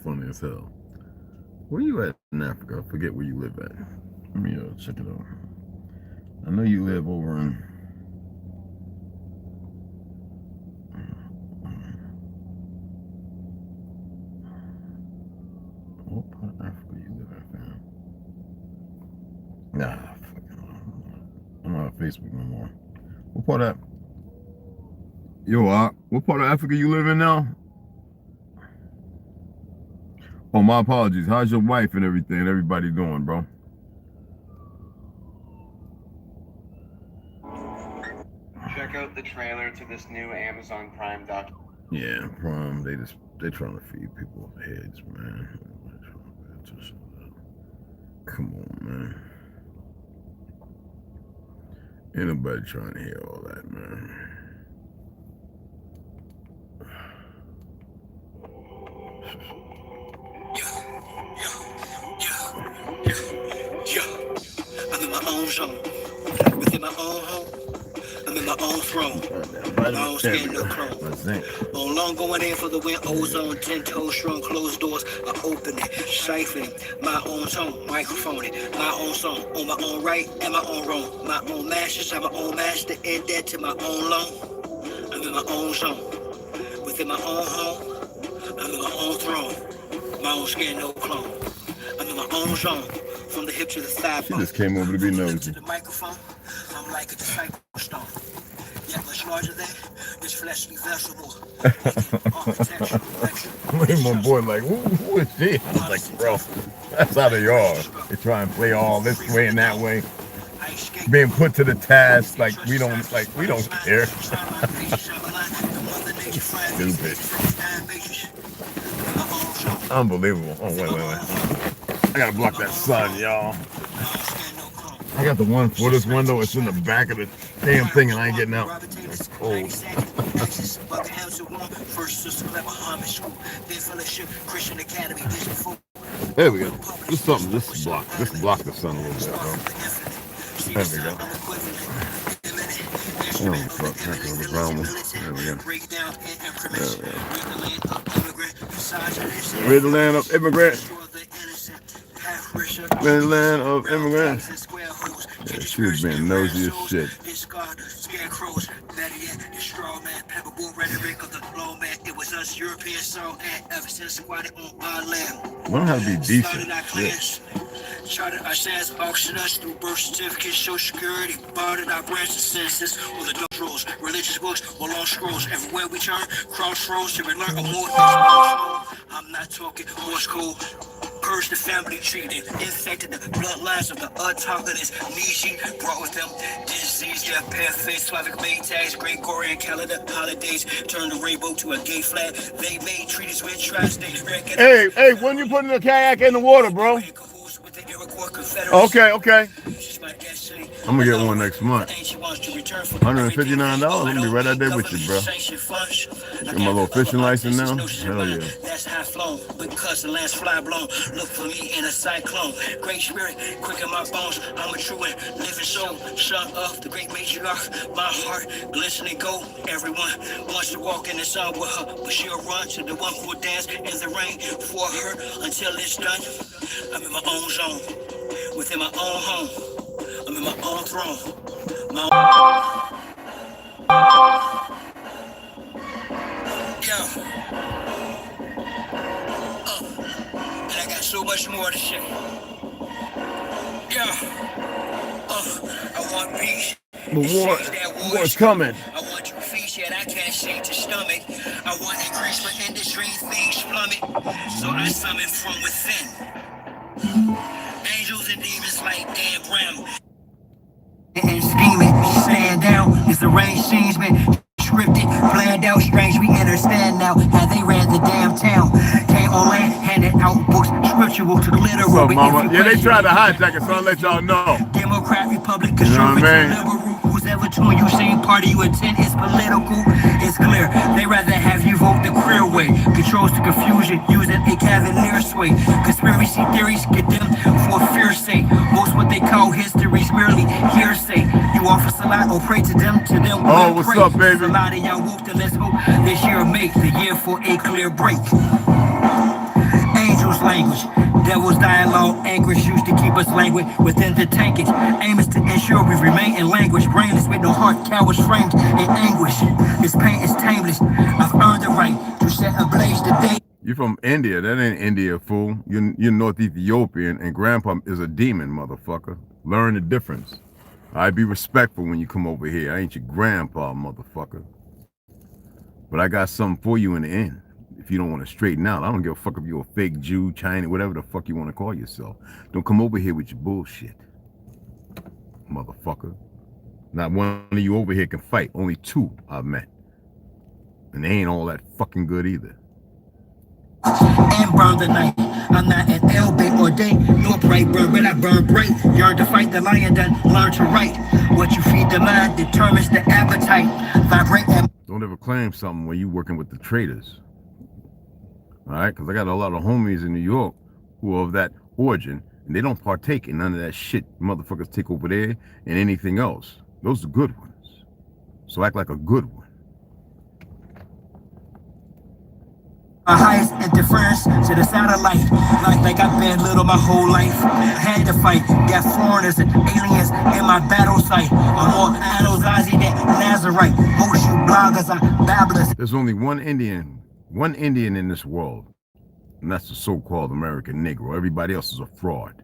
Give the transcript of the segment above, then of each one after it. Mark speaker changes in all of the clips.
Speaker 1: funny as hell. Where you at in Africa? I forget where you live at. Let me check it out. I know you live over in... What part of Africa you live in, fam? Nah, I'm not on Facebook no more. What part of... Yo, what part of Africa you live in now? Oh, my apologies. How's your wife and everything? Everybody doing, bro?
Speaker 2: Check out the trailer to this new Amazon Prime doc.
Speaker 1: Yeah, Prime. They trying to feed people heads, man. Come on, man. Ain't nobody trying to hear all that, man.
Speaker 3: I'm in my own zone, within my own home. I'm in my own throne. My own skin, no chrome. On long going in for the win, ozone, 10 toes strong, closed doors. I open it, siphoning my own tone, microphone it, my own song, on my own right and my own wrong. My own masters, I'm my own master, in debt to my own loan. I'm in my own zone, within my own home. I'm in my own throne, my own skin, no clone. I'm in my own zone, from the hip to the thigh.
Speaker 1: She just came over to be nosy.
Speaker 3: To the microphone, I'm like a disciple stone. Yet much larger than this fleshly vegetable.
Speaker 1: Look at my boy like, who is she? I was like, bro, that's how they are. They try and play all this way and that way. Being put to the task, like we don't care. Stupid. Unbelievable. Oh, wait. I gotta block that sun, y'all. I got the one for this window. It's in the back of the damn thing, and I ain't getting out. It's cold. There we go. Just something. Just block the sun a little bit, bro. There we go. Oh, fuck. The problem. There we go. We're the land of immigrants. We're the land of immigrants. Yeah, she was being nosy as shit. Learn how to be decent. Shit.
Speaker 3: Charted our sands, auctioned us through birth certificates, social security, bartered our branch of census, or the rules, religious books, or long scrolls. Everywhere we turn, crossroads, to learn a more. I'm not talking Morse code. Purged the family tree, they infected the bloodlines of the autochthonous Nishi, brought with them disease, their pale face, Slavic Maytags, Gregorian calendar holidays, turned the rainbow to a gay flag. They made treaties with tri-state.
Speaker 1: Hey, when you putting the kayak in the water, bro? Okay. I'm gonna get one next month. $159. I'm gonna be right out there with you, bro. Get my little fishing license now. Hell yeah.
Speaker 3: That's high flown, because the land's fly blown. Look for me in a cyclone. Great spirit, quick in my bones. I'm a true and living soul. Son of the great matriarch. My heart glistening gold. Everyone wants to walk in the sun with her, but she'll run to the one who will dance in the rain for her until it's done. I'm in my own zone, within my own home. I'm in my own throne. My own... And I got so much more to say. I want peace.
Speaker 1: But war's coming.
Speaker 3: I want to feast, yet I can't seem to stomach. I want increase, but industry things plummet. So I summon from within. Angels and demons like Dan Brown. And scheming, stand down. It's arranged scenes, man. Scripted, planned out, strange. We understand now how they ran the damn town. Came on land, handed out books, scriptural to literal.
Speaker 1: What's up, mama? Yeah, they tried to hijack it, so I'll let y'all know.
Speaker 3: Democrat, Republic, conservative, liberal. Who's ever tune you same party you attend is political. It's clear they rather have you vote the queer way. Controls the confusion using a cavalier sway. Conspiracy theories get them for fear's sake. Most what they call history's merely hearsay. You offer salat or pray to them
Speaker 1: Oh, what's up, baby?
Speaker 3: A lot of y'all woke to let's hope this year make the year for a clear break. angel's language. Devil's dialogue, anguish used to keep us languid within the tankage. Aim is to ensure we remain in language, brainless with no heart, cowards framed in anguish. This pain is tameless. I've earned the right to set ablaze the day.
Speaker 1: You from India? That ain't India, fool. You're North Ethiopian, and Grandpa is a demon, motherfucker. Learn the difference. I be respectful when you come over here. I ain't your grandpa, motherfucker. But I got something for you in the end. If you don't want to straighten out, I don't give a fuck if you're a fake Jew, Chinese, whatever the fuck you want to call yourself. Don't come over here with your bullshit, motherfucker. Not one of you over here can fight. Only two I've met, and they ain't all that fucking good either.
Speaker 3: And burn the night. I'm not an L-bait or day, nor bright burn, but I burn bright. Yearn to fight the lion, then learn to write. What you feed the mind determines the appetite. Vibrate and
Speaker 1: don't ever claim something when you working with the traders. All right, because I got a lot of homies in New York who are of that origin, and they don't partake in none of that shit motherfuckers take over there and anything else. Those are good ones. So act like a good one.
Speaker 3: my highest interference to the satellite. Like I've been little my whole life. I had to fight, got foreigners and aliens in my battle site. I'm more Anasazi than Nazarite. Most you bloggers are babblers.
Speaker 1: There's only one Indian in this world, and that's the so-called American Negro. Everybody else is a fraud.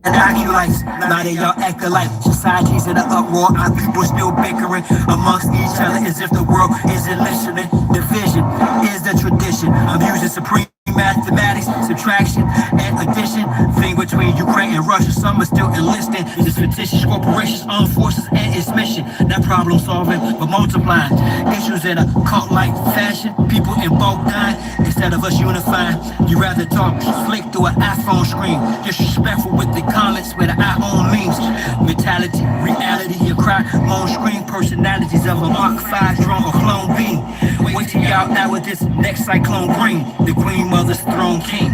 Speaker 3: And acolytes, now they all act alike. Societies in an uproar, our people still bickering amongst each other as if the world isn't listening. Division is the tradition. I'm using supreme mathematics, subtraction and addition. Thing between Ukraine and Russia, some are still enlisting. This fictitious corporations, armed forces, and its mission. Not problem solving, but multiplying. Issues in a cult-like fashion. People in bulk dying instead of us unifying. You rather talk flick through an iPhone screen. Disrespectful with the comments with our own memes. Mentality, reality, you cry, moan, scream. Personalities of a Mark 5 drone or clone beam. Wait till y'all out with this next cyclone bring. The Queen Mother's throne king.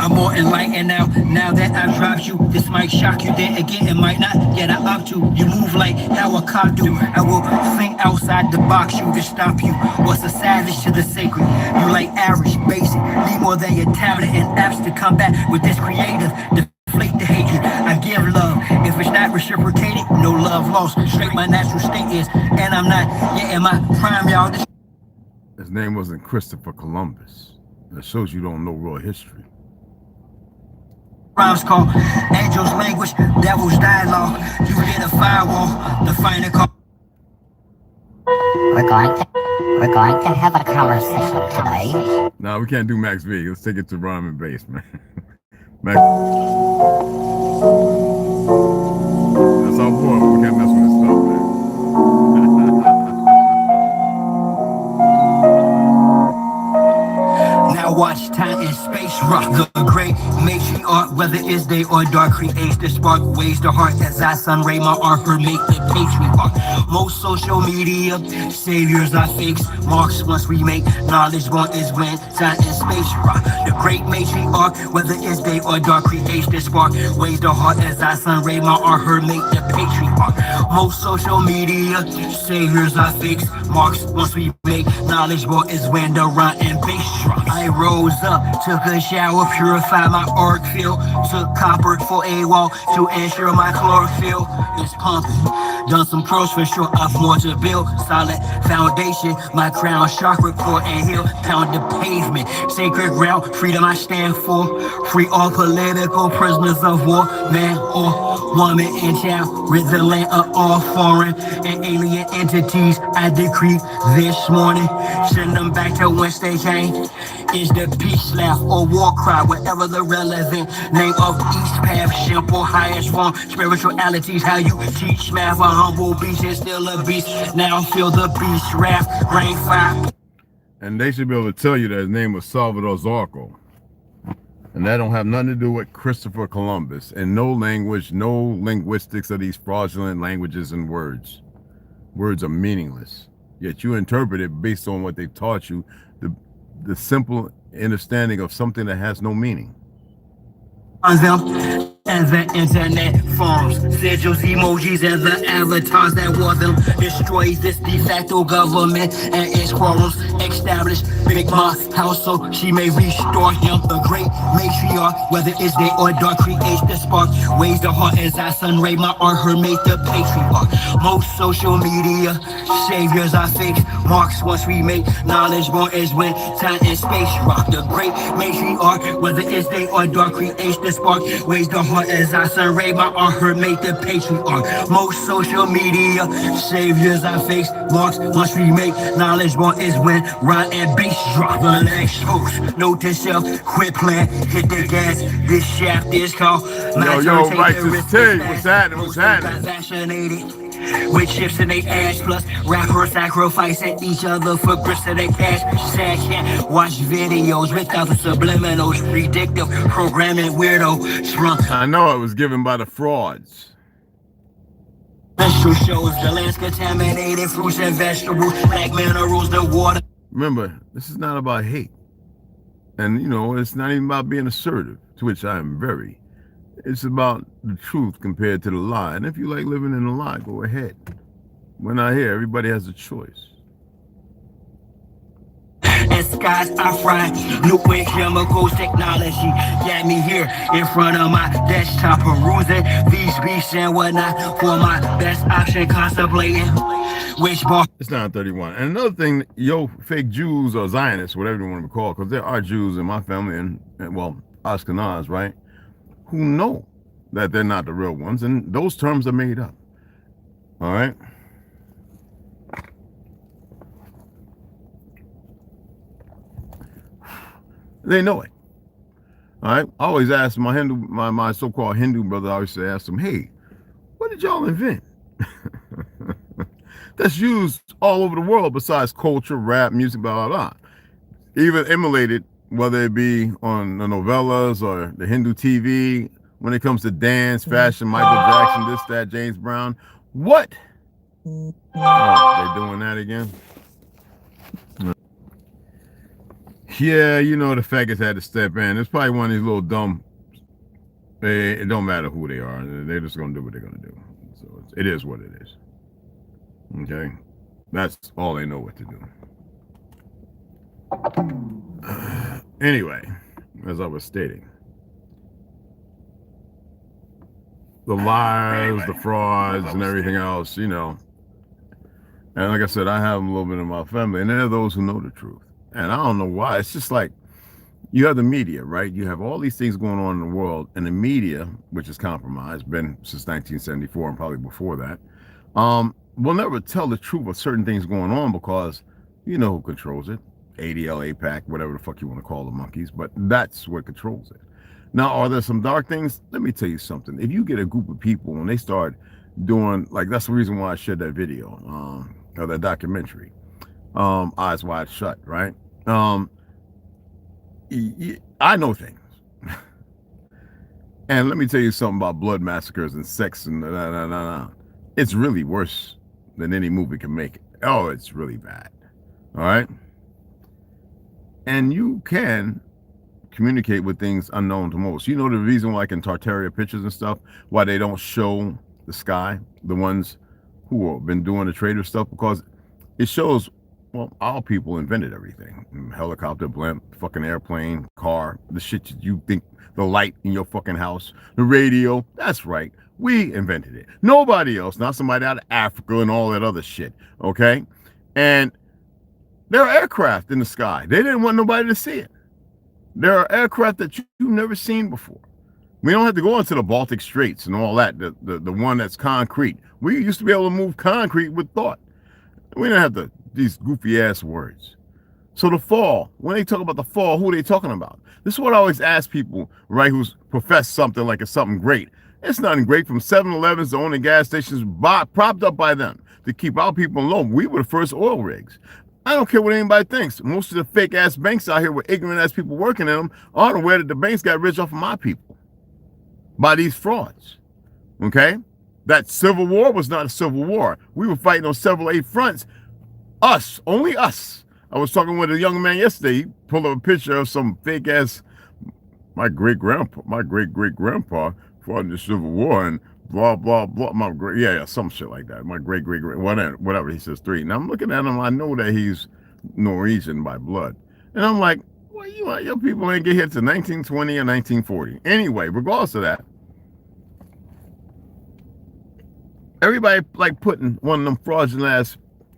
Speaker 3: I'm more enlightened now that I've dropped you. This might shock you, then again it might not. Yet I'm up to you move like how a cop do. I will think outside the box, you to stop you. What's a savage to the sacred? You like average, basic. Need more than your tablet and apps to come back with this creative. Deflate the hatred. I give love. If it's not reciprocated, no love lost. Straight my natural state is, and I'm not yet in my prime, y'all.
Speaker 1: His name wasn't Christopher Columbus. That shows you don't know real history.
Speaker 3: Rhymes called Angel's Language, Devil's Dialogue. You hit a firewall, the final call.
Speaker 4: We're going to have a conversation today.
Speaker 1: No, we can't do Max V. Let's take it to rhyme and bass, man. Max. That's our boy. We can't mess with his stuff, man.
Speaker 3: Now watch time and space rock. The great matriarch, whether it's day or dark, creates the spark, waves the heart as I sun ray my art her make the patriarch. Most social media saviors are fakes. Marks once we make knowledge born is when time and space rock. The great matriarch, whether it's day or dark, creates the spark, waves the heart as I sun ray my art her make the patriarch. Most social media saviors are fakes. Marks once we make knowledge born is when the run and bass drop. I rose up, took a shower, purified my arc field, took copper for a wall to ensure my chlorophyll is pumping. Done some pros for sure, off more to build solid foundation. My crown chakra core and hill, pound the pavement. Sacred ground, freedom I stand for. Free all political prisoners of war, man or woman and child. Rid the land of all foreign and alien entities. I decree this morning, send them back to whence they came. Is the peace laugh or war cry, whatever the relevant name of each path, simple, highest form, spiritualities, how you teach math, a humble beast is still a beast, now feel the beast wrath, rain fire.
Speaker 1: And they should be able to tell you that his name was Salvador Zarco. And that don't have nothing to do with Christopher Columbus, and no language, no linguistics of these fraudulent languages and words. Words are meaningless, yet you interpret it based on what they've taught you, the simple understanding of something that has no meaning.
Speaker 3: On them, and and the internet forms, sigils, emojis, and the avatars that wore them. Destroys this de facto government and its quorums. Establish Big Ma house so she may restore him. The great matriarch, whether it's day or dark, creates the spark. Weighs the heart as I sun ray my art, her made the patriarch. Most social media saviors are fake marks. Once we make knowledge born is when time and space rock. The great matriarch, whether it's day or dark, creates the spark. Weighs the heart as I sun ray my art, her made the patriarch. Most social media saviors are fake marks. Once we make knowledge born is when rhyme and bass drop. Relax, host, note to self, quit playing, hit the gas. This shaft is called
Speaker 1: yo, Righteous T, what's happening? What's happening?
Speaker 3: Vaccinated with chips in their ass, plus rappers sacrificing each other for grist in their cash. Sad can't watch videos without the subliminals, predictive programming weirdo shrunk.
Speaker 1: I know it was given by the frauds.
Speaker 3: Special shows the land's contaminated, fruits and vegetables, black minerals, the water.
Speaker 1: Remember, this is not about hate. And, you know, it's not even about being assertive, to which I am very. It's about the truth compared to the lie. And if you like living in a lie, go ahead. We're not here. Everybody has a choice.
Speaker 3: And skies are fried, nuclear chemicals, technology got me here in front of my desktop, perusing these beasts and whatnot for my best option, contemplating which bar.
Speaker 1: It's 9:31. And another thing, yo, fake Jews or Zionists, whatever you want to be called, because there are Jews in my family and well, Ashkenaz, right, who know that they're not the real ones, and those terms are made up. All right. They know it. All right. I always ask my so-called Hindu brother, I always ask him, hey, what did y'all invent? That's used all over the world besides culture, rap, music, blah, blah, blah. Even emulated, whether it be on the novellas or the Hindu TV, when it comes to dance, fashion, Michael Jackson, this, that, James Brown. What? Oh, they're doing that again? Yeah, you know, the faggots had to step in. It's probably one of these little dumb, it don't matter who they are. They're just going to do what they're going to do. So it is what it is. Okay? That's all they know what to do. Anyway, as I was stating, the lies, the frauds, and everything else, you know. And like I said, I have a little bit in my family, and there are those who know the truth. And I don't know why. It's just like you have the media, right? You have all these things going on in the world, and the media, which is compromised, been since 1974 and probably before that, will never tell the truth of certain things going on because you know who controls it. ADL, APAC, whatever the fuck you want to call the monkeys, but that's what controls it. Now, are there some dark things? Let me tell you something. If you get a group of people and they start doing, like, that's the reason why I shared that video, or that documentary, Eyes Wide Shut, right? I know things. And let me tell you something about blood massacres and sex and it's really worse than any movie can make it. Oh, it's really bad. All right? And you can communicate with things unknown to most. You know the reason why, like in Tartaria pictures and stuff, why they don't show the sky, the ones who have been doing the trader stuff, because it shows, well, our people invented everything. Helicopter, blimp, fucking airplane, car, the shit that you think, the light in your fucking house, the radio, that's right. We invented it. Nobody else, not somebody out of Africa and all that other shit, okay? And there are aircraft in the sky. They didn't want nobody to see it. There are aircraft that you've never seen before. We don't have to go into the Baltic Straits and all that, the one that's concrete. We used to be able to move concrete with thought. We didn't have these goofy ass words. So the fall, when they talk about the fall, who are they talking about? This is what I always ask people, right, who's professed something like it's something great. It's nothing great, from 7-Elevens to owning gas stations propped up by them to keep our people alone. We were the first oil rigs. I don't care what anybody thinks. Most of the fake ass banks out here with ignorant ass people working in them aren't aware that the banks got rich off of my people by these frauds. Okay? That civil war was not a civil war. We were fighting on several 8 fronts. Us, only us. I was talking with a young man yesterday. He pulled up a picture of some fake ass, my great great grandpa fought in the Civil War and blah, blah, blah. My great, yeah, some shit like that. My great, whatever. He says 3. Now I'm looking at him. I know that he's Norwegian by blood. And I'm like, well, your people ain't get here to 1920 or 1940. Anyway, regardless of that, everybody like putting one of them fraudulent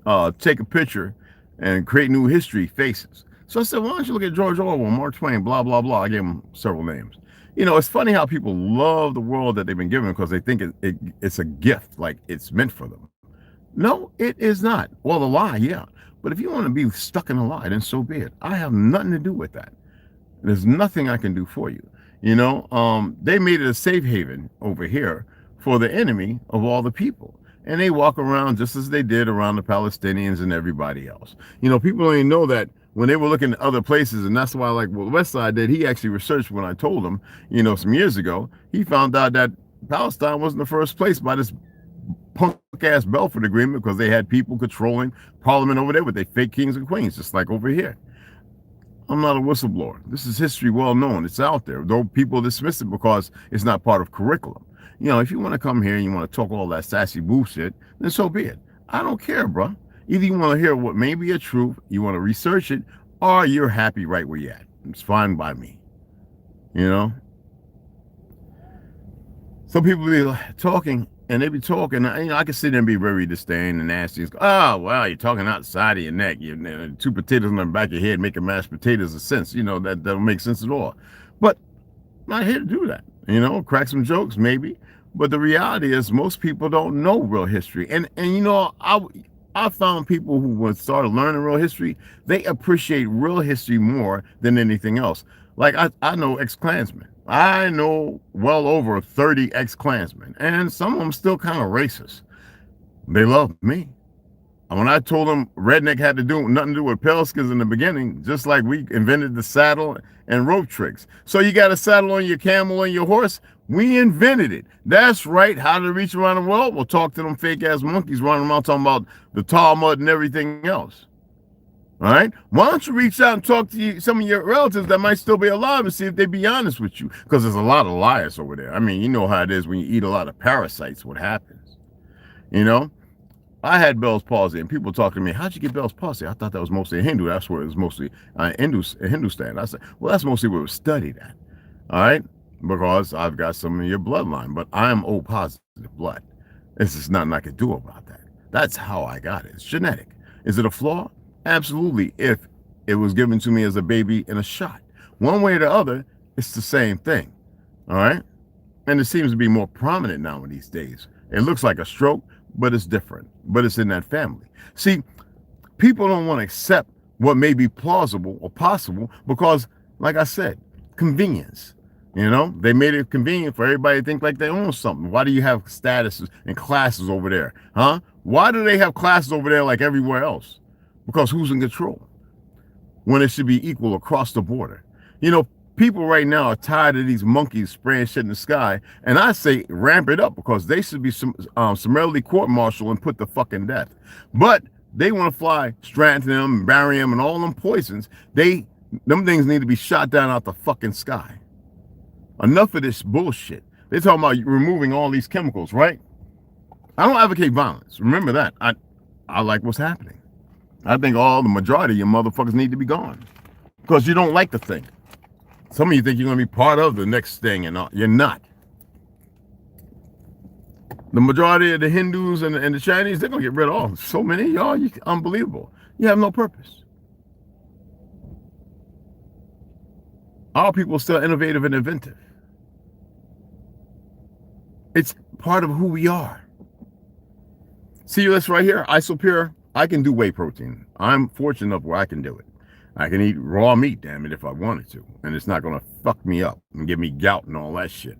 Speaker 1: ass take a picture and create new history faces. So I said, why don't you look at George Orwell, Mark Twain, blah, blah, blah. I gave him several names. You know, it's funny how people love the world that they've been given because they think it's a gift, like it's meant for them. No, it is not. Well, the lie, yeah. But if you want to be stuck in a lie, then so be it. I have nothing to do with that. There's nothing I can do for you. You know, they made it a safe haven over here for the enemy of all the people. And they walk around just as they did around the Palestinians and everybody else. You know, people don't even know that when they were looking at other places, and that's why, like what Westside did, he actually researched when I told him, you know, some years ago, he found out that Palestine wasn't the first place by this punk-ass Belfort Agreement because they had people controlling parliament over there with their fake kings and queens, just like over here. I'm not a whistleblower. This is history well known. It's out there, though people dismiss it because it's not part of curriculum. You know, if you want to come here and you want to talk all that sassy bullshit, then so be it. I don't care, bro. Either you want to hear what may be a truth, you want to research it, or you're happy right where you're at. It's fine by me. You know? Some people be talking, and they be talking, you know, I can sit there and be very disdain and nasty. Oh, well, you're talking outside of your neck. You 2 potatoes on the back of your head making mashed potatoes a sense. You know, that don't make sense at all. But I'm not here to do that. You know, crack some jokes, maybe. But the reality is most people don't know real history. And you know, I found people who would start learning real history, they appreciate real history more than anything else. Like I know ex-Klansmen. I know well over 30 ex-Klansmen. And some of them still kind of racist. They love me. And when I told them redneck had to do nothing to do with Pelskins in the beginning, just like we invented the saddle and rope tricks. So you got a saddle on your camel and your horse? We invented it. That's right. How to reach around the world? We'll talk to them fake ass monkeys running around talking about the Talmud and everything else. All right? Why don't you reach out and talk to some of your relatives that might still be alive and see if they be honest with you? Because there's a lot of liars over there. I mean, you know how it is when you eat a lot of parasites, what happens. You know? I had Bell's palsy, and people talk to me, how'd you get Bell's palsy? I thought that was mostly a Hindu. That's where it was mostly Hindustan. I said, well, that's mostly where it was studied at. All right? Because I've got some of your bloodline, but I'm O positive blood. There's just nothing I could do about that. That's how I got it. It's genetic. Is it a flaw? Absolutely, if it was given to me as a baby in a shot. One way or the other, it's the same thing. All right? And it seems to be more prominent now in these days. It looks like a stroke, but it's different. But it's in that family. See, people don't want to accept what may be plausible or possible because, like I said, convenience. You know, they made it convenient for everybody to think like they own something. Why do you have statuses and classes over there? Huh? Why do they have classes over there like everywhere else? Because who's in control? When it should be equal across the border. You know, people right now are tired of these monkeys spraying shit in the sky. And I say ramp it up because they should be summarily court-martialed and put to fucking death. But they want to fly strontium, barium, and all them poisons. Them things need to be shot down out the fucking sky. Enough of this bullshit. They're talking about removing all these chemicals, right? I don't advocate violence. Remember that. I like what's happening. I think the majority of you motherfuckers need to be gone. Because you don't like the thing. Some of you think you're going to be part of the next thing, and you're not. The majority of the Hindus and the Chinese, they're going to get rid of all. So many of y'all, unbelievable. You have no purpose. Our people are still innovative and inventive. It's part of who we are. See this right here, Isopure. I can do whey protein. I'm fortunate enough where I can do it. I can eat raw meat, damn it, if I wanted to. And it's not going to fuck me up and give me gout and all that shit.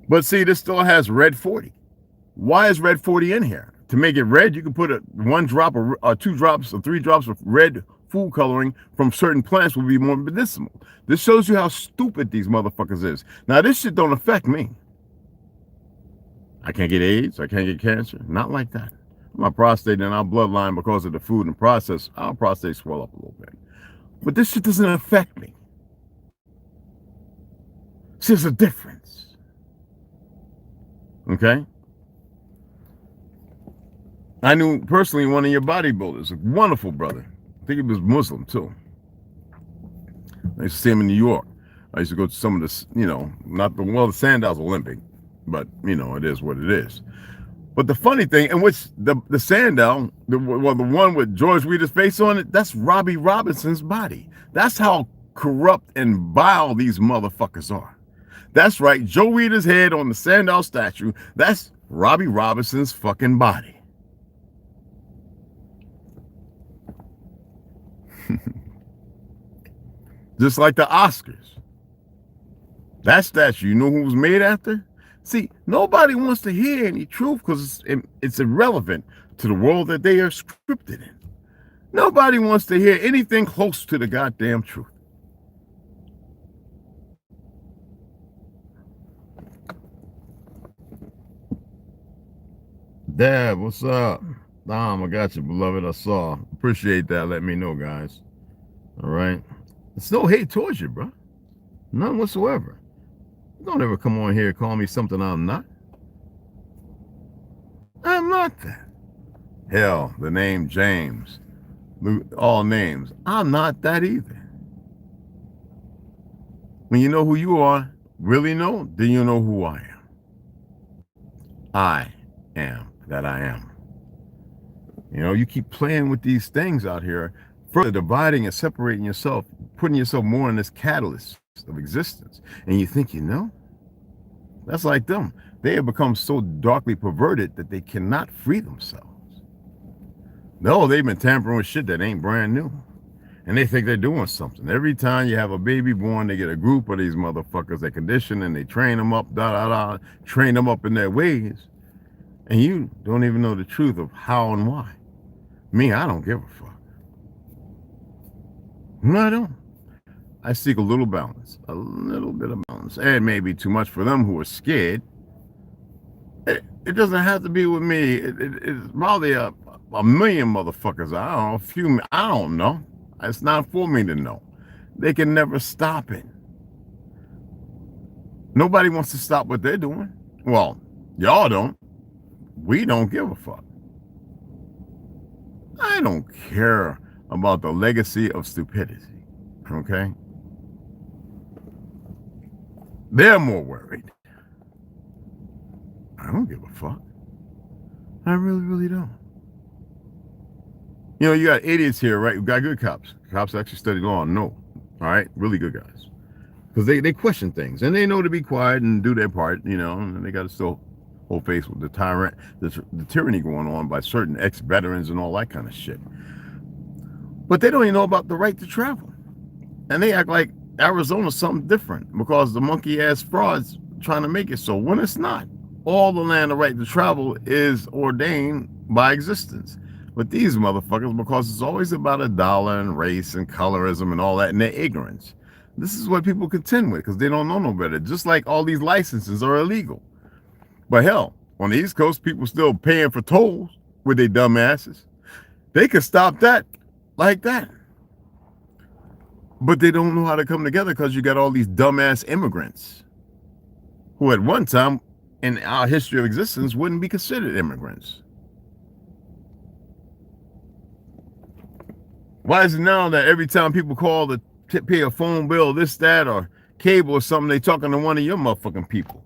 Speaker 1: But see, this still has red 40. Why is red 40 in here? To make it red, you can put 1 drop or 2 drops or 3 drops of red food coloring from certain plants will be more medicinal. This shows you how stupid these motherfuckers is. Now, this shit don't affect me. I can't get AIDS. I can't get cancer. Not like that. My prostate and our bloodline, because of the food and process, our prostate swell up a little bit. But this shit doesn't affect me. See, there's a difference. Okay? I knew personally one of your bodybuilders, a wonderful brother. I think he was Muslim too. I used to see him in New York. I used to go to some of the, you know, not the, well, the Sandals Olympic, but, you know, it is what it is. But the funny thing, in which the Sandow, the one with George Weeder's face on it, that's Robbie Robinson's body. That's how corrupt and vile these motherfuckers are. That's right, Joe Weeder's head on the Sandow statue, that's Robbie Robinson's fucking body. Just like the Oscars. That statue, you know who it was made after? See, nobody wants to hear any truth because it's irrelevant to the world that they are scripted in. Nobody wants to hear anything close to the goddamn truth. Dad, what's up? Dom, I got you, beloved. I saw. Appreciate that. Let me know, guys. All right. It's no hate towards you, bro. None whatsoever. Don't ever come on here and call me something I'm not. I'm not that. Hell, the name James, all names. I'm not that either. When you know who you are, really know, then you know who I am. I am that I am. You know, you keep playing with these things out here, further dividing and separating yourself, putting yourself more in this catalyst of existence, and you think you know? That's like them. They have become so darkly perverted that they cannot free themselves. No, they've been tampering with shit that ain't brand new, and they think they're doing something. Every time you have a baby born, they get a group of these motherfuckers they condition and they train them up, train them up in their ways, and you don't even know the truth of how and why. Me, I don't give a fuck. No, I don't. I seek a little balance, a little bit of balance. And maybe too much for them who are scared. It doesn't have to be with me. It's probably a million motherfuckers. I don't know, a few, I don't know. It's not for me to know. They can never stop it. Nobody wants to stop what they're doing. Well, y'all don't. We don't give a fuck. I don't care about the legacy of stupidity, okay? They're more worried. I don't give a fuck. I really, really don't. You know, you got idiots here, right? You got good cops. Cops actually study law and know. All right? Really good guys. Because they question things. And they know to be quiet and do their part, you know, and they got to still hold face with the tyrant, the tyranny going on by certain ex-veterans and all that kind of shit. But they don't even know about the right to travel. And they act like Arizona's something different because the monkey-ass frauds trying to make it so, when it's not. All the land of right to travel is ordained by existence. But these motherfuckers, because it's always about a dollar and race and colorism and all that, and their ignorance. This is what people contend with because they don't know no better. Just like all these licenses are illegal. But hell, on the East Coast, people still paying for tolls with their dumb asses. They could stop that like that. But they don't know how to come together because you got all these dumbass immigrants who at one time in our history of existence wouldn't be considered immigrants. Why is it now that every time people call to pay a phone bill, this, that, or cable or something, they talking to one of your motherfucking people?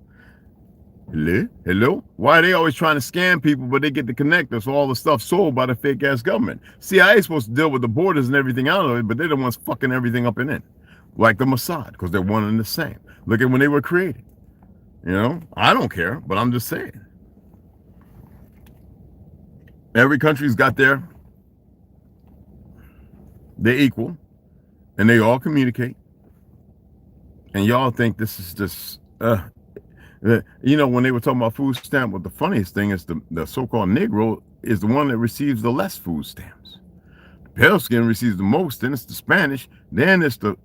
Speaker 1: Hello? Hello? Why are they always trying to scam people, but they get to connect us all the stuff sold by the fake ass government? CIA is supposed to deal with the borders and everything out of it, but they're the ones fucking everything up and in. Like the Mossad, because they're one and the same. Look at when they were created. You know, I don't care, but I'm just saying. Every country's got they're equal, and they all communicate. And y'all think this is just, you know, when they were talking about food stamp, what the funniest thing is the so-called Negro is the one that receives the less food stamps. The pale skin receives the most, then it's the Spanish, then it's the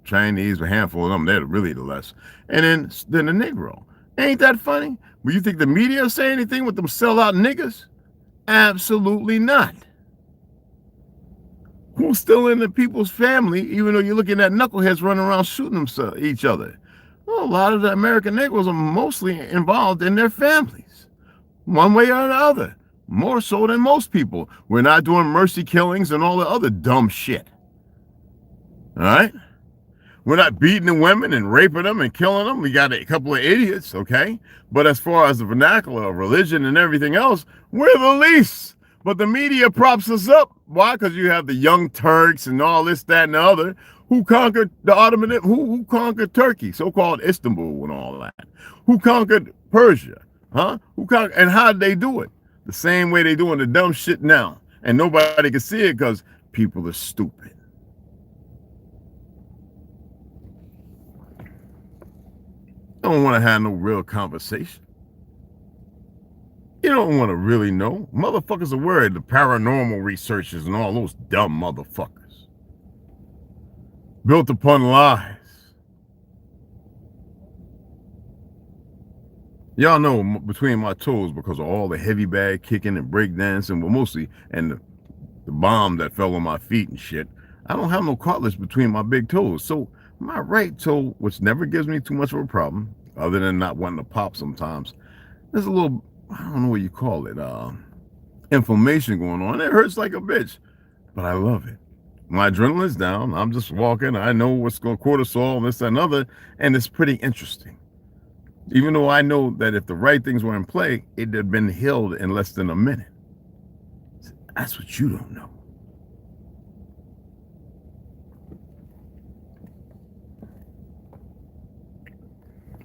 Speaker 1: Chinese, a handful of them, they're really the less. And then the Negro. Ain't that funny? But you think the media say anything with them sellout niggas? Absolutely not. Who's still in the people's family, even though you're looking at knuckleheads running around shooting each other? Well, a lot of the American Negroes are mostly involved in their families, one way or another, more so than most people. We're not doing mercy killings and all the other dumb shit. All right? We're not beating the women and raping them and killing them. We got a couple of idiots, okay? But as far as the vernacular of religion and everything else, we're the least. But the media props us up. Why? Because you have the Young Turks and all this, that, and the other who conquered the Ottoman, who conquered Turkey, so-called Istanbul and all that. Who conquered Persia, huh? And how did they do it? The same way they doing the dumb shit now. And nobody can see it because people are stupid. You don't want to have no real conversation. You don't want to really know. Motherfuckers are worried, the paranormal researchers and all those dumb motherfuckers. Built upon lies. Y'all know between my toes, because of all the heavy bag kicking and breakdancing, but mostly, and the bomb that fell on my feet and shit, I don't have no cartilage between my big toes. So my right toe, which never gives me too much of a problem, other than not wanting to pop sometimes, there's a little, I don't know what you call it, inflammation going on. It hurts like a bitch, but I love it. My adrenaline's down. I'm just walking. I know what's going, cortisol, this, that, and other, and it's pretty interesting. Even though I know that if the right things were in play, it had been healed in less than a minute. That's what you don't know.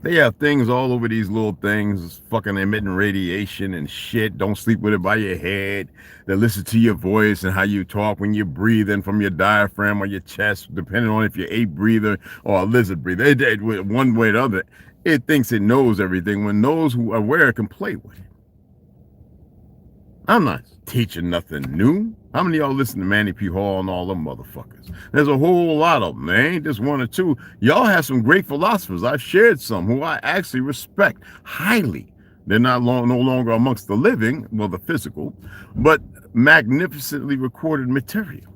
Speaker 1: They have things all over these little things, fucking emitting radiation and shit. Don't sleep with it by your head. They listen to your voice and how you talk when you're breathing from your diaphragm or your chest, depending on if you're a breather or a lizard breather. One way or the other, it thinks it knows everything when those who are aware can play with it. I'm not teaching nothing new. How many of y'all listen to Manny P. Hall and all them motherfuckers? There's a whole lot of them, man. Ain't just one or two. Y'all have some great philosophers. I've shared some who I actually respect highly. They're no longer amongst the living, well, the physical, but magnificently recorded material.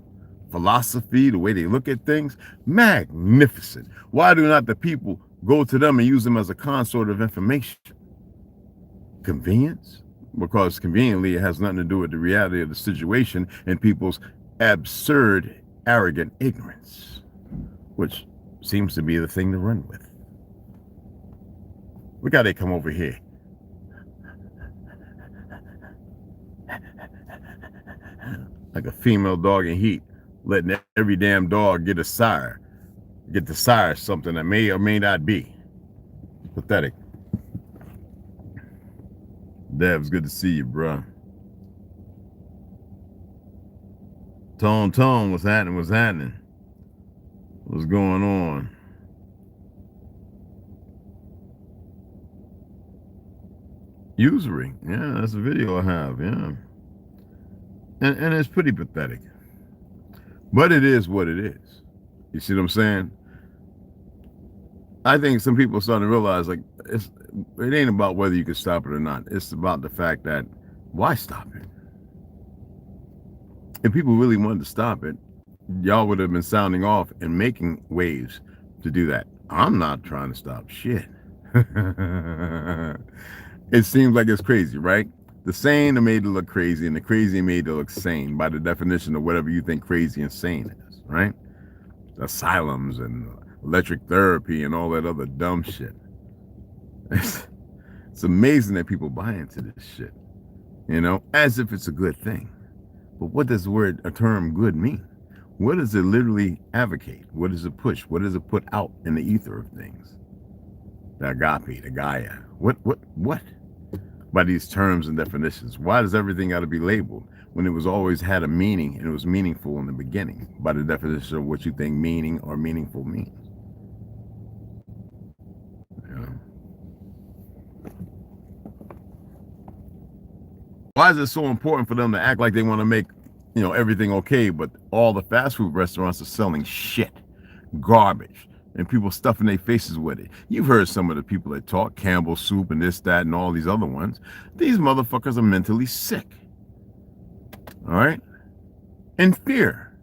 Speaker 1: Philosophy, the way they look at things, magnificent. Why do not the people go to them and use them as a consort of information? Convenience? Because conveniently, it has nothing to do with the reality of the situation and people's absurd, arrogant ignorance, which seems to be the thing to run with. Look how they come over here. Like a female dog in heat, letting every damn dog get a sire. Get the sire something that may or may not be. Pathetic. Dev's good to see you, bro. Tone, what's happening? What's happening? What's going on? Usury, yeah, that's a video I have, yeah. And it's pretty pathetic. But it is what it is. You see what I'm saying? I think some people are starting to realize, like, it ain't about whether you can stop it or not. It's about the fact that, why stop it? If people really wanted to stop it, y'all would have been sounding off and making waves to do that. I'm not trying to stop shit. It seems like it's crazy, right? The sane are made to look crazy, and the crazy are made to look sane by the definition of whatever you think crazy and sane is, right? Asylums and electric therapy and all that other dumb shit. It's amazing that people buy into this shit, you know, as if it's a good thing. But what does a term good mean? What does it literally advocate? What does it push? What does it put out in the ether of things? The agape, the Gaia. What? By these terms and definitions. Why does everything got to be labeled when it was always had a meaning and it was meaningful in the beginning? By the definition of what you think meaning or meaningful means. Why is it so important for them to act like they want to make, you know, everything okay, but all the fast food restaurants are selling shit, garbage, and people stuffing their faces with it? You've heard some of the people that talk, Campbell Soup and this, that, and all these other ones. These motherfuckers are mentally sick. All right? In fear.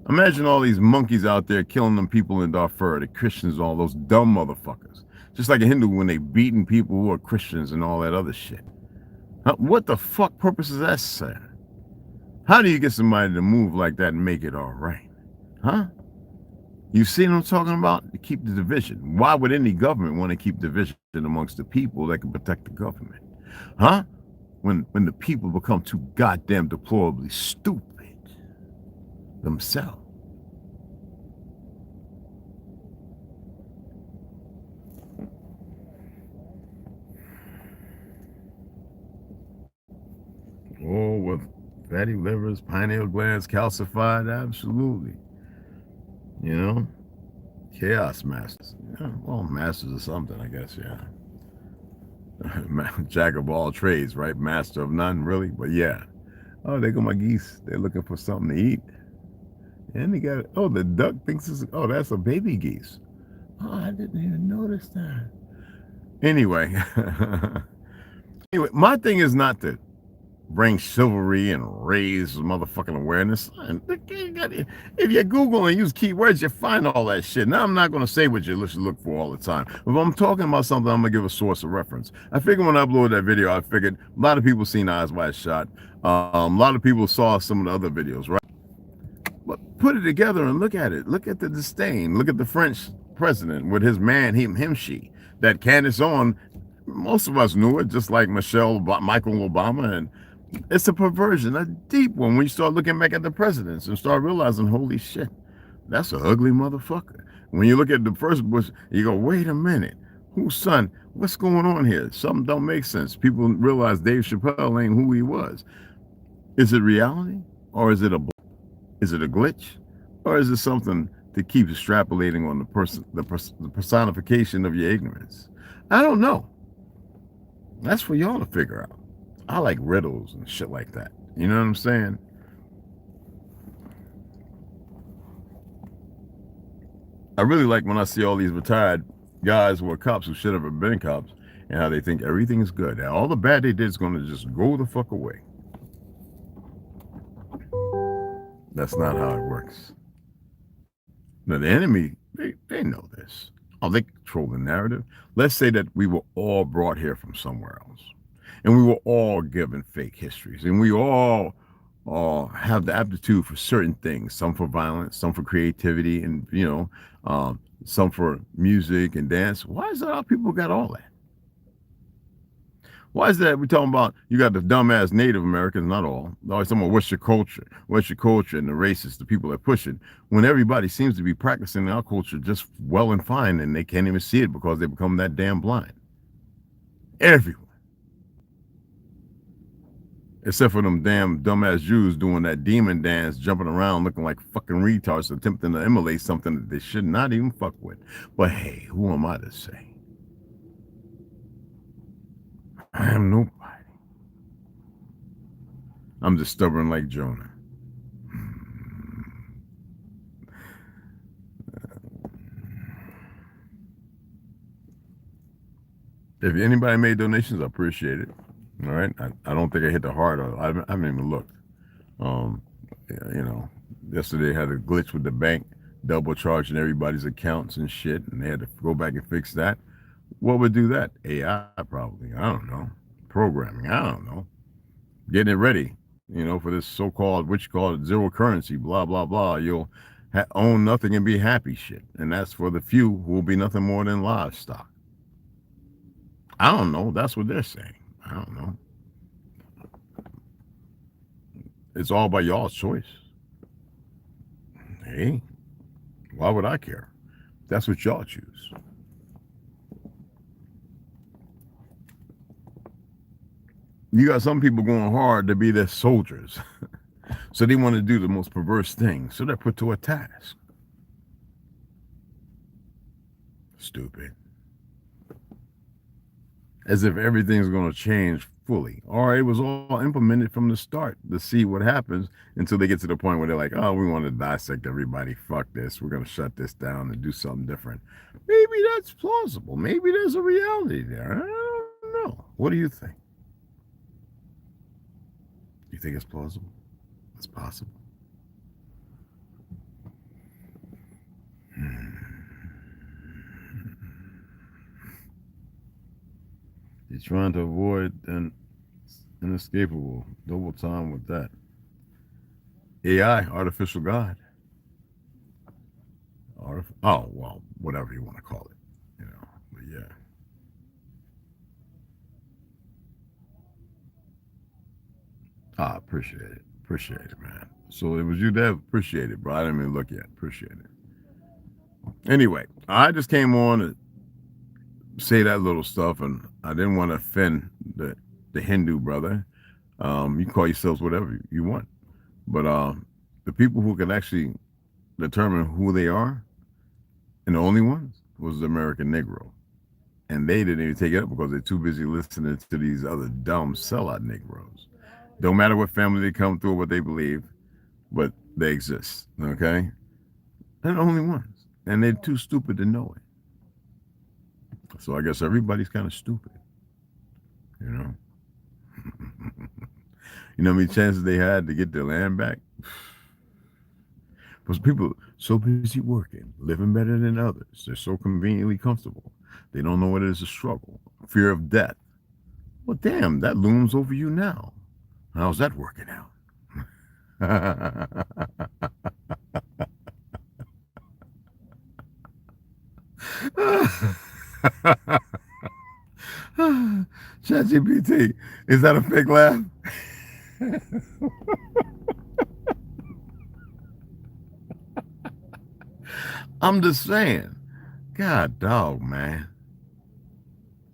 Speaker 1: Imagine all these monkeys out there killing them people in Darfur, the Christians, all those dumb motherfuckers. Just like a Hindu when they beating people who are Christians and all that other shit. What the fuck purpose is that serve? How do you get somebody to move like that and make it all right? Huh? You see what I'm talking about? To keep the division. Why would any government want to keep division amongst the people that can protect the government? Huh? When the people become too goddamn deplorably stupid themselves. Oh, with fatty livers, pineal glands calcified, absolutely. You know? Chaos masters. Yeah, well, masters of something, I guess, yeah. Jack of all trades, right? Master of none, really? But yeah. Oh, there go my geese. They're looking for something to eat. And they got, oh, the duck thinks it's, oh, that's a baby geese. Oh, I didn't even notice that. Anyway. Anyway, my thing is not to bring chivalry and raise motherfucking awareness. If you Google and use keywords, you find all that shit. Now, I'm not going to say what you should look for all the time. If I'm talking about something, I'm going to give a source of reference. I figured when I uploaded that video, I figured a lot of people seen Eyes Wide Shut. A lot of people saw some of the other videos, right? But put it together and look at it. Look at the disdain. Look at the French president with his man, him, she. That Candace on, most of us knew it, just like Michael Obama, and it's a perversion, a deep one, when you start looking back at the presidents and start realizing, holy shit, that's an ugly motherfucker. When you look at the first Bush, you go, wait a minute, whose son? What's going on here? Something don't make sense. People realize Dave Chappelle ain't who he was. Is it reality? Or is it a glitch? Or is it something to keep extrapolating on the personification of your ignorance? I don't know. That's for y'all to figure out. I like riddles and shit like that. You know what I'm saying? I really like when I see all these retired guys who are cops who should have been cops and how they think everything is good. And all the bad they did is going to just go the fuck away. That's not how it works. Now, the enemy, they know this. Oh, they control the narrative. Let's say that we were all brought here from somewhere else. And we were all given fake histories. And we all have the aptitude for certain things. Some for violence, some for creativity, and, some for music and dance. Why is that all people got all that? Why is that we're talking about you got the dumbass Native Americans, not all. They're always talking about what's your culture, and the racists, the people that push it, when everybody seems to be practicing our culture just well and fine, and they can't even see it because they become that damn blind. Everyone. Except for them damn dumbass Jews doing that demon dance, jumping around looking like fucking retards, attempting to emulate something that they should not even fuck with. But hey, who am I to say? I am nobody. I'm just stubborn like Jonah. If anybody made donations, I appreciate it. All right. I don't think I hit the heart. I haven't even looked. Yesterday I had a glitch with the bank, double charging everybody's accounts and shit, and they had to go back and fix that. What would do that? AI probably. I don't know. Programming. I don't know. Getting it ready, for this so-called, which call it zero currency, blah, blah, blah. You'll own nothing and be happy shit. And that's for the few who will be nothing more than livestock. I don't know. That's what they're saying. I don't know. It's all by y'all's choice. Hey, why would I care? That's what y'all choose. You got some people going hard to be their soldiers. So they want to do the most perverse thing. So they're put to a task. Stupid. As if everything's going to change fully. Or it was all implemented from the start to see what happens until they get to the point where they're like, oh, we want to dissect everybody. Fuck this. We're going to shut this down and do something different. Maybe that's plausible. Maybe there's a reality there. I don't know. What do you think? You think it's plausible? It's possible. He's trying to avoid an inescapable double time with that. AI, artificial God. Oh, well, whatever you want to call it, you know. But yeah. Ah, appreciate it. Appreciate it, man. So it was you that appreciate it, bro. I didn't even look yet. Appreciate it. Anyway, I just came on to say that little stuff, and I didn't want to offend the Hindu brother. You call yourselves whatever you want, but the people who can actually determine who they are, and the only ones, was the American Negro. And they didn't even take it up because they're too busy listening to these other dumb sellout Negroes. Don't matter what family they come through or what they believe, but they exist, okay? They're the only ones. And they're too stupid to know it. So I guess everybody's kind of stupid, you know? You know how many chances they had to get their land back? Because people so busy working, living better than others. They're so conveniently comfortable. They don't know what it is to struggle. Fear of death. Well, damn, that looms over you now. How's that working out? ChatGPT, is that a fake laugh? I'm just saying. God dog, man.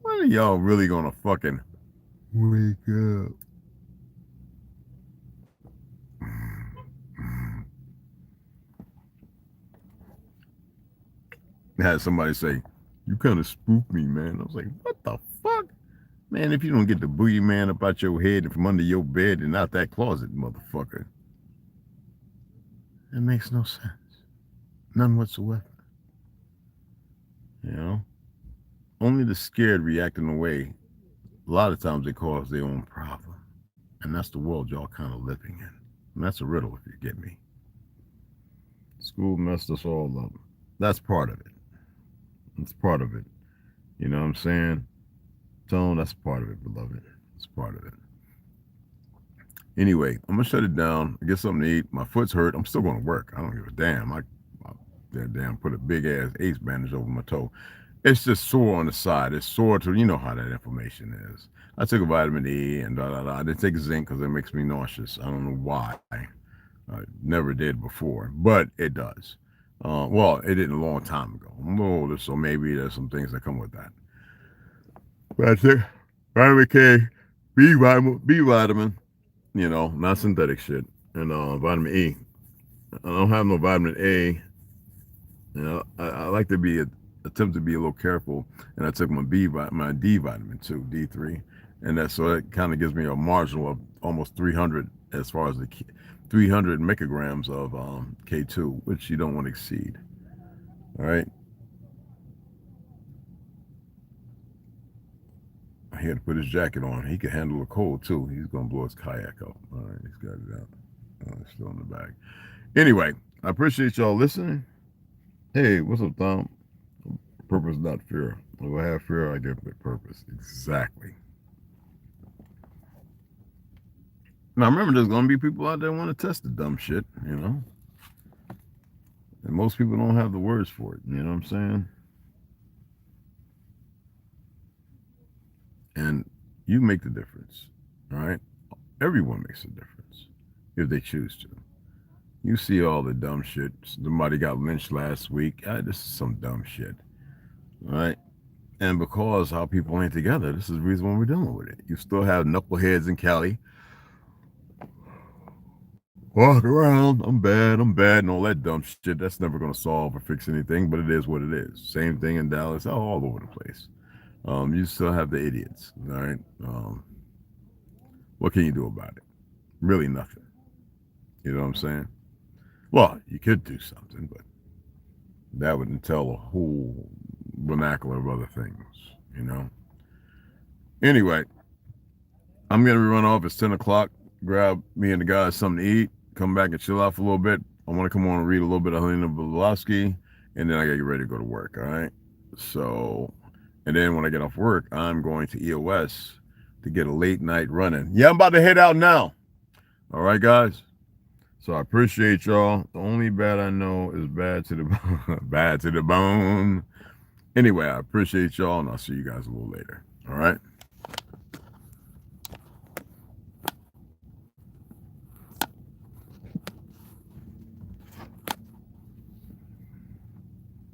Speaker 1: When are y'all really gonna fucking wake up? I had somebody say, you kind of spooked me, man. I was like, what the fuck? Man, if you don't get the boogie man up out your head and from under your bed and out that closet, motherfucker. It makes no sense. None whatsoever. You know? Only the scared react in a way. A lot of times they cause their own problem. And that's the world y'all kind of living in. And that's a riddle, if you get me. School messed us all up. That's part of it. It's part of it. You know what I'm saying? Tone, that's part of it, beloved. It's part of it. Anyway, I'm going to shut it down, get something to eat. My foot's hurt. I'm still going to work. I don't give a damn. I damn put a big-ass ace bandage over my toe. It's just sore on the side. It's sore to, you know how that inflammation is. I took a vitamin E and I didn't take zinc because it makes me nauseous. I don't know why. I never did before, but it does. Well, it didn't a long time ago. I'm a little older, so maybe there's some things that come with that. But I took vitamin K, B vitamin, you know, not synthetic shit, and vitamin E. I don't have no vitamin A. You know, I like to attempt to be a little careful, and I took my D vitamin too, D3, and so that kind of gives me a marginal of almost 300 as far as the 300 micrograms of K2, which you don't want to exceed. All right. He had to put his jacket on. He could handle the cold too. He's gonna blow his kayak up. All right, he's got it out. Oh, it's still in the bag. Anyway, I appreciate y'all listening. Hey, what's up, Tom? Purpose, not fear. If I have fear, I give it purpose. Exactly. Now, remember, there's going to be people out there who want to test the dumb shit, you know? And most people don't have the words for it, you know what I'm saying? And you make the difference, all right? Everyone makes a difference if they choose to. You see all the dumb shit. Somebody got lynched last week. This is some dumb shit, all right? And because how people ain't together, this is the reason why we're dealing with it. You still have knuckleheads in Cali. Walk around, I'm bad, and all that dumb shit. That's never going to solve or fix anything, but it is what it is. Same thing in Dallas, all over the place. You still have the idiots, all right? What can you do about it? Really nothing. You know what I'm saying? Well, you could do something, but that would entail a whole vernacular of other things, you know? Anyway, I'm going to run off. It's 10 o'clock. Grab me and the guys something to eat. Come back and chill out for a little bit. I want to come on and read a little bit of Helena Blavatsky, and then I got to get ready to go to work, all right? So And then when I get off work, I'm going to EOS to get a late night running. Yeah, I'm about to head out now. All right, guys. So I appreciate y'all. The only bad I know is bad to the bad to the bone. Anyway, I appreciate y'all, and I'll see you guys a little later. All right.